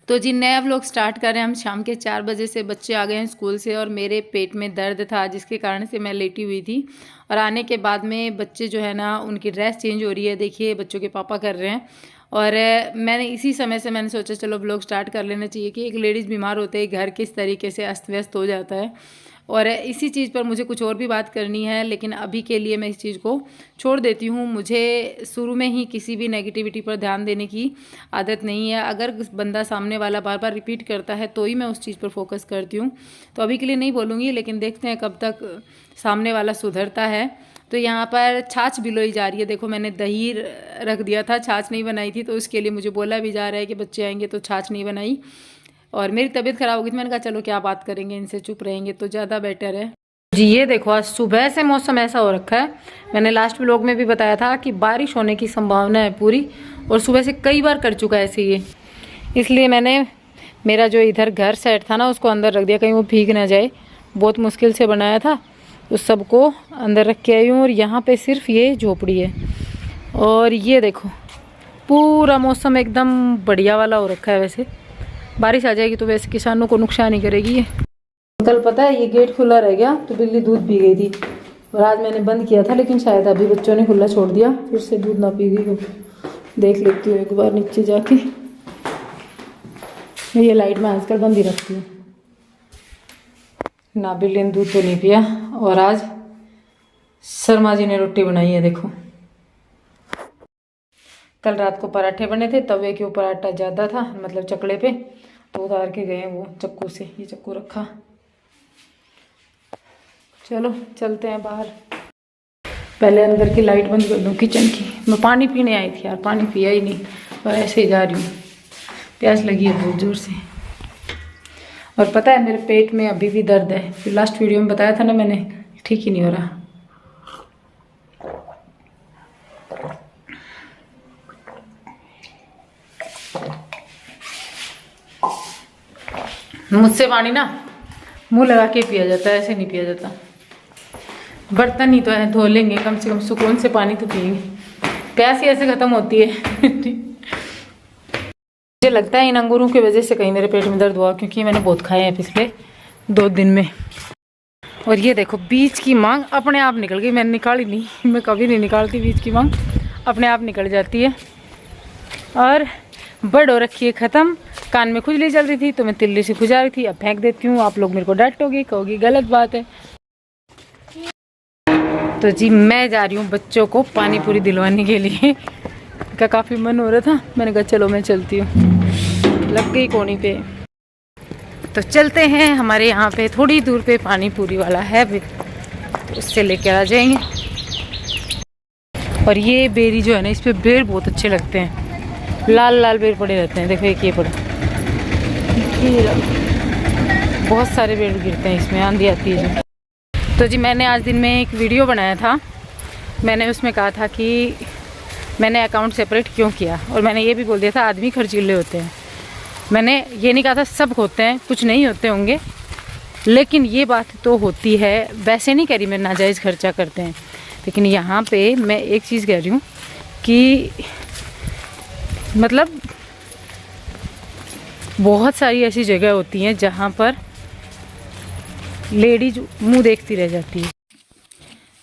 तो जी नया vlog start कर रहे हैं हम। शाम के 4 बजे से बच्चे आ गए हैं स्कूल से और मेरे पेट में दर्द था जिसके कारण से मैं लेटी हुई थी। और आने के बाद में बच्चे जो है ना उनकी ड्रेस चेंज हो रही है, देखिए बच्चों के पापा कर रहे हैं। और मैंने इसी समय से मैंने सोचा चलो व्लॉग स्टार्ट कर लेना चाहिए कि एक लेडीज़ बीमार होते ही घर किस तरीके से अस्त व्यस्त हो जाता है। और इसी चीज़ पर मुझे कुछ और भी बात करनी है, लेकिन अभी के लिए मैं इस चीज़ को छोड़ देती हूँ। मुझे शुरू में ही किसी भी नेगेटिविटी पर ध्यान देने की आदत नहीं है। अगर बंदा सामने वाला बार बार रिपीट करता है तो ही मैं उस चीज़ पर फोकस करती हूँ। तो अभी के लिए नहीं बोलूँगी, लेकिन देखते हैं कब तक सामने वाला सुधरता है। तो यहाँ पर छाछ भिगोई जा रही है। देखो मैंने दही रख दिया था, छाछ नहीं बनाई थी, तो उसके लिए मुझे बोला भी जा रहा है कि बच्चे आएंगे तो छाछ नहीं बनाई। और मेरी तबीयत ख़राब हो गई थी, मैंने कहा चलो क्या बात करेंगे, इनसे चुप रहेंगे तो ज़्यादा बेटर है। जी ये देखो आज सुबह से मौसम ऐसा हो रखा है। मैंने लास्ट व्लॉग में भी बताया था कि बारिश होने की संभावना है पूरी, और सुबह से कई बार कर चुका है ऐसे ये। इसलिए मैंने मेरा जो इधर घर सेट था ना उसको अंदर रख दिया, कहीं वो भीग ना जाए। बहुत मुश्किल से बनाया था, उस सबको अंदर रख के आई हूँ। और यहाँ पे सिर्फ ये झोपड़ी है। और ये देखो पूरा मौसम एकदम बढ़िया वाला हो रखा है। वैसे बारिश आ जाएगी तो वैसे किसानों को नुकसान ही करेगी ये। कल पता है ये गेट खुला रह गया तो बिल्ली दूध पी गई थी, और आज मैंने बंद किया था, लेकिन शायद अभी बच्चों ने खुला छोड़ दिया फिर से दूध ना पी गई हो। देख लेती हूँ एक बार नीचे जाके। ये लाइट में आजकल बंद ही रखती हूँ ना। बिल्ली ने दूध तो नहीं पिया। और आज शर्मा जी ने रोटी बनाई है देखो। कल रात को पराठे बने थे, तवे के ऊपर आटा ज़्यादा था, मतलब चकले पे, तो उतार के गए वो चक्कू से। ये चक्कू रखा। चलो चलते हैं बाहर। पहले अंदर की लाइट बंद कर दूँ किचन की। मैं पानी पीने आई थी यार, पानी पिया ही नहीं और ऐसे ही जा रही हूँ। प्यास लगी है बहुत ज़ोर से। और पता है मेरे पेट में अभी भी दर्द है, फिर लास्ट वीडियो में बताया था ना मैंने, ठीक ही नहीं हो रहा। मुझसे पानी ना मुंह लगा के पिया जाता है, ऐसे नहीं पिया जाता। बर्तन ही तो है, धो लेंगे कम से कम, सुकून से पानी तो पिएंगे। प्यास ही ऐसे खत्म होती है। मुझे लगता है इन अंगूरों की वजह से कहीं मेरे पेट में दर्द हुआ, क्योंकि मैंने बहुत खाए हैं पिछले 2 दिन में। और ये देखो बीज की मांग अपने आप निकल गई, मैंने निकाली नहीं। मैं कभी नहीं निकालती बीज की मांग, अपने आप निकल जाती है। और बड़ हो रखी है ख़त्म। कान में खुजली चल रही थी तो मैं तिल्ली से खुजा रही थी, अब फेंक देती हूँ। आप लोग मेरे को डांटोगे, कहोगी गलत बात है। तो जी मैं जा रही हूँ बच्चों को पानी पूरी दिलवाने के लिए। का काफ़ी मन हो रहा था, मैंने कहा चलो मैं चलती हूँ। लग गई कोनी पे, तो चलते हैं। हमारे यहाँ पे थोड़ी दूर पे पानी पूरी वाला है भी, तो उससे लेकर आ जाएंगे। और ये बेरी जो है ना, इस पर बेर बहुत अच्छे लगते हैं। लाल लाल बेर पड़े रहते हैं। देखो एक ये पड़ा, बहुत सारे पेड़ गिरते हैं इसमें, आंधी आती है जो। तो जी मैंने आज दिन में एक वीडियो बनाया था, मैंने उसमें कहा था कि मैंने अकाउंट सेपरेट क्यों किया, और मैंने ये भी बोल दिया था आदमी खर्चीले होते हैं। मैंने ये नहीं कहा था सब होते हैं, कुछ नहीं होते होंगे, लेकिन ये बात तो होती है। वैसे नहीं कह रही मैं नाजायज़ खर्चा करते हैं, लेकिन यहाँ पे मैं एक चीज़ कह रही हूँ कि मतलब बहुत सारी ऐसी जगह होती हैं जहाँ पर लेडीज मुंह देखती रह जाती है।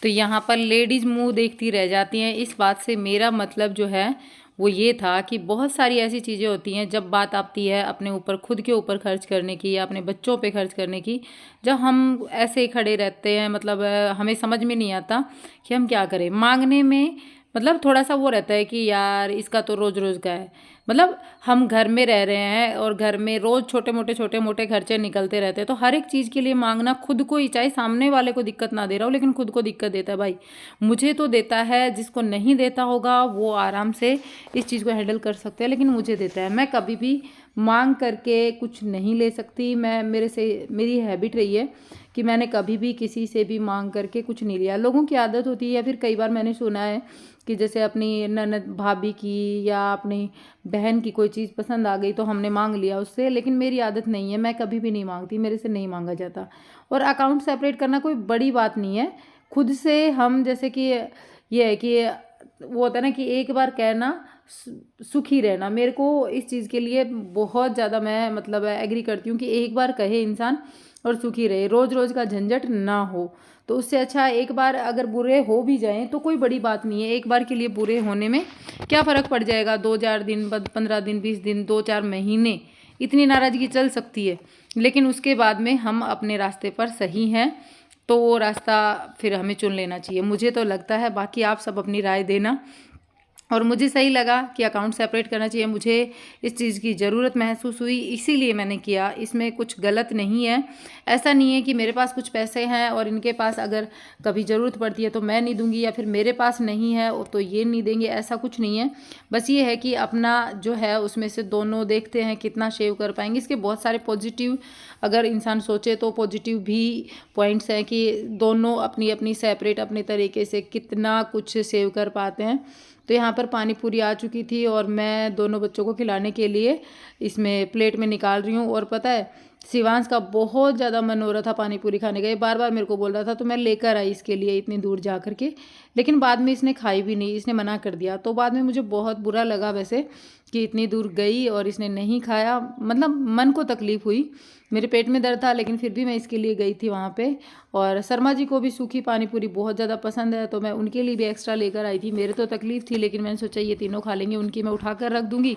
तो यहाँ पर लेडीज़ मुंह देखती रह जाती हैं, इस बात से मेरा मतलब जो है वो ये था कि बहुत सारी ऐसी चीज़ें होती हैं जब बात आती है अपने ऊपर, खुद के ऊपर खर्च करने की या अपने बच्चों पे खर्च करने की, जब हम ऐसे ही खड़े रहते हैं, मतलब हमें समझ में नहीं आता कि हम क्या करें। मांगने में मतलब थोड़ा सा वो रहता है कि यार इसका तो रोज़ रोज़ का है, मतलब हम घर में रह रहे हैं और घर में रोज़ छोटे मोटे खर्चे निकलते रहते हैं, तो हर एक चीज़ के लिए मांगना खुद को ही, चाहे सामने वाले को दिक्कत ना दे रहा हो लेकिन खुद को दिक्कत देता है भाई। मुझे तो देता है, जिसको नहीं देता होगा वो आराम से इस चीज़ को हैंडल कर सकते हैं, लेकिन मुझे देता है। मैं कभी भी मांग करके कुछ नहीं ले सकती। मेरी हैबिट रही है कि मैंने कभी भी किसी से भी मांग करके कुछ नहीं लिया। लोगों की आदत होती है, या फिर कई बार मैंने सुना है कि जैसे अपनी ननद भाभी की या अपनी बहन की कोई चीज़ पसंद आ गई तो हमने मांग लिया उससे, लेकिन मेरी आदत नहीं है, मैं कभी भी नहीं मांगती, मेरे से नहीं मांगा जाता। और अकाउंट सेपरेट करना कोई बड़ी बात नहीं है। खुद से हम जैसे कि ये है कि वो होता है ना कि एक बार कहना सुखी रहना। मेरे को इस चीज़ के लिए बहुत ज़्यादा मैं मतलब एग्री करती हूँ कि एक बार कहे इंसान और सुखी रहे, रोज़ रोज़ का झंझट ना हो। तो उससे अच्छा एक बार अगर बुरे हो भी जाएं तो कोई बड़ी बात नहीं है, एक बार के लिए बुरे होने में क्या फ़र्क पड़ जाएगा। 2-4 दिन, 15 दिन, 20 दिन, 2-4 महीने इतनी नाराज़गी चल सकती है, लेकिन उसके बाद में हम अपने रास्ते पर सही हैं तो वो रास्ता फिर हमें चुन लेना चाहिए, मुझे तो लगता है। बाकी आप सब अपनी राय देना। और मुझे सही लगा कि अकाउंट सेपरेट करना चाहिए, मुझे इस चीज़ की ज़रूरत महसूस हुई, इसीलिए मैंने किया। इसमें कुछ गलत नहीं है। ऐसा नहीं है कि मेरे पास कुछ पैसे हैं और इनके पास अगर कभी ज़रूरत पड़ती है तो मैं नहीं दूंगी, या फिर मेरे पास नहीं है तो ये नहीं देंगे, ऐसा कुछ नहीं है। बस ये है कि अपना जो है उसमें से दोनों देखते हैं कितना सेव कर पाएंगे। इसके बहुत सारे पॉजिटिव अगर इंसान सोचे तो पॉजिटिव भी पॉइंट्स हैं कि दोनों अपनी अपनी सेपरेट अपने तरीके से कितना कुछ सेव कर पाते हैं। तो यहाँ पर पानी पूरी आ चुकी थी और मैं दोनों बच्चों को खिलाने के लिए इसमें प्लेट में निकाल रही हूँ। और पता है शिवांश का बहुत ज़्यादा मन हो रहा था पानी पूरी खाने का, ये बार बार मेरे को बोल रहा था, तो मैं लेकर आई इसके लिए इतनी दूर जा कर के। लेकिन बाद में इसने खाई भी नहीं, इसने मना कर दिया। तो बाद में मुझे बहुत बुरा लगा वैसे कि इतनी दूर गई और इसने नहीं खाया, मतलब मन को तकलीफ़ हुई, मेरे पेट में दर्द था, लेकिन फिर भी मैं इसके लिए गई थी वहाँ पे। और शर्मा जी को भी सूखी पानी पूरी बहुत ज़्यादा पसंद है तो मैं उनके लिए भी एक्स्ट्रा लेकर आई थी। मेरे तो तकलीफ़ थी लेकिन मैंने सोचा ये तीनों खा लेंगे, उनकी मैं उठा कर रख दूँगी,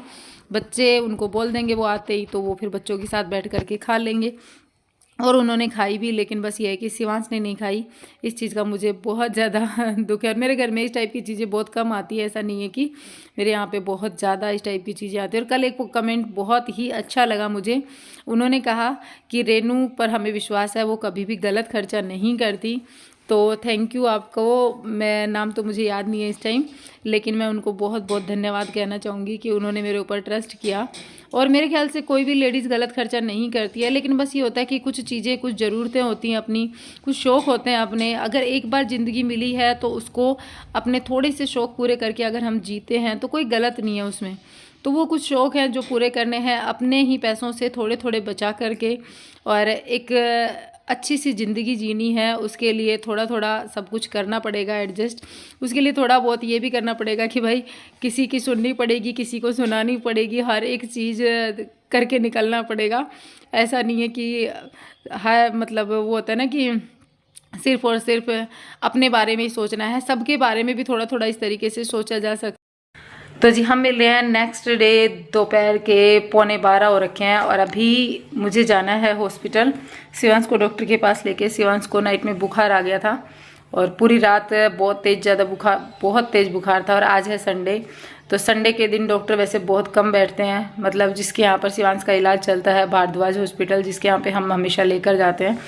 बच्चे उनको बोल देंगे वो आते ही तो वो फिर बच्चों के साथ बैठ कर के खा लेंगे। और उन्होंने खाई भी, लेकिन बस ये है कि शिवांश ने नहीं खाई। इस चीज़ का मुझे बहुत ज़्यादा दुख है। और मेरे घर में इस टाइप की चीज़ें बहुत कम आती है, ऐसा नहीं है कि मेरे यहाँ पे बहुत ज़्यादा इस टाइप की चीज़ें आती है। और कल एक कमेंट बहुत ही अच्छा लगा मुझे, उन्होंने कहा कि रेनू पर हमें विश्वास है, वो कभी भी गलत खर्चा नहीं करती। तो थैंक यू आपको, मैं नाम तो मुझे याद नहीं है इस टाइम, लेकिन मैं उनको बहुत बहुत धन्यवाद कहना चाहूँगी कि उन्होंने मेरे ऊपर ट्रस्ट किया। और मेरे ख्याल से कोई भी लेडीज़ गलत खर्चा नहीं करती है, लेकिन बस ये होता है कि कुछ चीज़ें, कुछ ज़रूरतें होती हैं अपनी, कुछ शौक़ होते हैं अपने। अगर एक बार ज़िंदगी मिली है तो उसको अपने थोड़े से शौक़ पूरे करके अगर हम जीते हैं तो कोई गलत नहीं है उसमें। तो वो कुछ शौक़ हैं जो पूरे करने हैं अपने ही पैसों से थोड़े थोड़े बचा करके, और एक अच्छी सी ज़िंदगी जीनी है, उसके लिए थोड़ा थोड़ा सब कुछ करना पड़ेगा एडजस्ट। उसके लिए थोड़ा बहुत ये भी करना पड़ेगा कि भाई किसी की सुननी पड़ेगी, किसी को सुनानी पड़ेगी, हर एक चीज़ करके निकलना पड़ेगा। ऐसा नहीं है कि हर मतलब वो होता है ना कि सिर्फ़ और सिर्फ अपने बारे में ही सोचना है, सबके बारे में भी थोड़ा थोड़ा इस तरीके से सोचा जा सकता है। तो जी हम मिल रहे हैं नेक्स्ट डे, दोपहर के 11:15 हो रखे हैं और अभी मुझे जाना है हॉस्पिटल शिवांश को डॉक्टर के पास लेके। शिवांश को नाइट में बुखार आ गया था और पूरी रात बहुत तेज़ बुखार था। और आज है संडे, तो संडे के दिन डॉक्टर वैसे बहुत कम बैठते हैं, मतलब जिसके यहाँ पर शिवांश का इलाज चलता है भारद्वाज हॉस्पिटल, जिसके यहाँ पे हम हमेशा लेकर जाते हैं,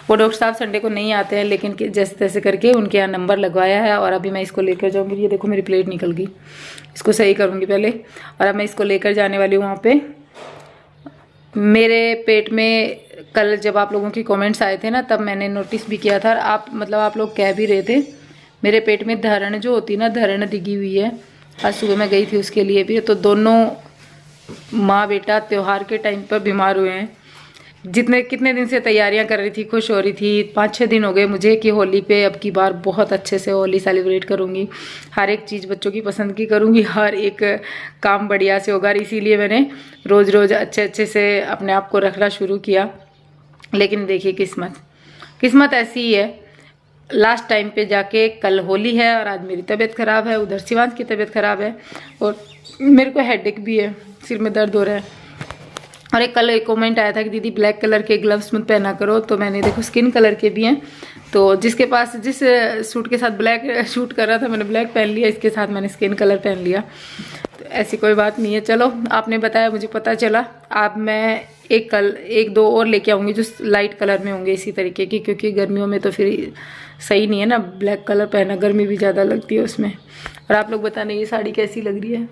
वो डॉक्टर साहब संडे को नहीं आते हैं, लेकिन जैसे तैसे करके उनके यहाँ नंबर लगवाया है। और अभी मैं इसको लेकर जाऊँगी। ये देखो मेरी प्लेट निकल गई, इसको सही करूँगी पहले। और अब मैं इसको लेकर जाने वाली हूँ वहाँ पे। मेरे पेट में कल जब आप लोगों की कमेंट्स आए थे ना, तब मैंने नोटिस भी किया था, और आप लोग कह भी रहे थे मेरे पेट में धरण जो होती है ना, धरण दिखी हुई है। आज सुबह मैं गई थी उसके लिए भी, तो दोनों माँ बेटा त्यौहार के टाइम पर बीमार हुए हैं। कितने दिन से तैयारियां कर रही थी, खुश हो रही थी। 5-6 दिन हो गए मुझे कि होली पे अब की बार बहुत अच्छे से होली सेलिब्रेट करूंगी, हर एक चीज़ बच्चों की पसंद की करूंगी, हर एक काम बढ़िया से होगा। इसीलिए मैंने रोज़ रोज़ अच्छे से अपने आप को रखना शुरू किया। लेकिन देखिए किस्मत ऐसी ही है, लास्ट टाइम पे जाके कल होली है और आज मेरी तबीयत ख़राब है, उधर शिवांश की तबीयत ख़राब है और मेरे को हेडेक भी है, सिर में दर्द हो रहा है। और कल एक कमेंट आया था कि दीदी ब्लैक कलर के ग्लव्स मत पहना करो, तो मैंने देखो स्किन कलर के भी हैं, तो जिसके पास जिस सूट के साथ ब्लैक शूट कर रहा था मैंने ब्लैक पहन लिया, इसके साथ मैंने स्किन कलर पहन लिया। तो ऐसी कोई बात नहीं है, चलो आपने बताया मुझे पता चला। अब मैं एक दो और लेके आऊँगी जो लाइट कलर में होंगे इसी तरीके की, क्योंकि गर्मियों में तो फिर सही नहीं है ना ब्लैक कलर पहना, गर्मी भी ज़्यादा लगती है उसमें। और आप लोग बताने ये साड़ी कैसी लग रही है।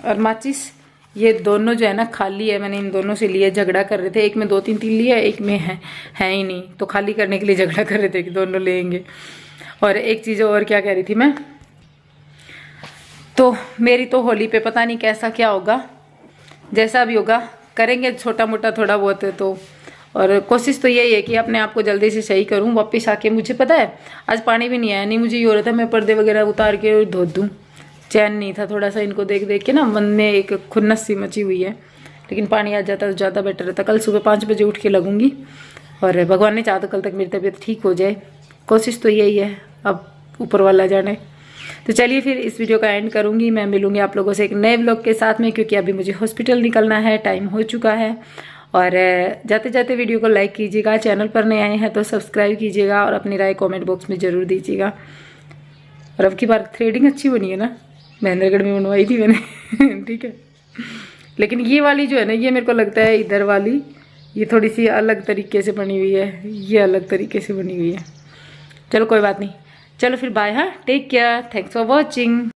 और माचिस ये दोनों जो है ना खाली है, मैंने इन दोनों से लिए, झगड़ा कर रहे थे, एक में 2-3 लिया, एक में है ही नहीं, तो खाली करने के लिए झगड़ा कर रहे थे कि दोनों लेंगे। और एक चीज़ और क्या कह रही थी मैं, तो मेरी तो होली पे पता नहीं कैसा क्या होगा, जैसा भी होगा करेंगे छोटा मोटा थोड़ा बहुत है तो। और कोशिश तो यही है कि अपने आप को जल्दी से सही करूं, वापस आके। मुझे पता है आज पानी भी नहीं आया, नहीं मुझे ये हो रहा था मैं पर्दे वगैरह उतार के धो दूं, चैन नहीं था, थोड़ा सा इनको देख देख के ना मन में एक खुन्नस सी मची हुई है। लेकिन पानी आ जाता तो ज़्यादा बेटर रहता। कल सुबह 5 बजे उठ के लगूंगी और भगवान ने चाहा तो कल तक मेरी तबीयत ठीक हो जाए। कोशिश तो यही है, अब ऊपर वाला जाने। तो चलिए फिर इस वीडियो का एंड करूँगी। मैं मिलूँगी आप लोगों से एक नए व्लॉग के साथ में, क्योंकि अभी मुझे हॉस्पिटल निकलना है, टाइम हो चुका है। और जाते जाते वीडियो को लाइक कीजिएगा, चैनल पर नए आए हैं तो सब्सक्राइब कीजिएगा और अपनी राय कमेंट बॉक्स में ज़रूर दीजिएगा। और अब की बार थ्रेडिंग अच्छी बनी है ना, महेंद्रगढ़ में बनवाई थी मैंने ठीक है। लेकिन ये वाली जो है ना, ये मेरे को लगता है इधर वाली ये थोड़ी सी अलग तरीके से बनी हुई है, ये अलग तरीके से बनी हुई है। चलो कोई बात नहीं, चलो फिर बाय। हाँ, take care, thanks for watching.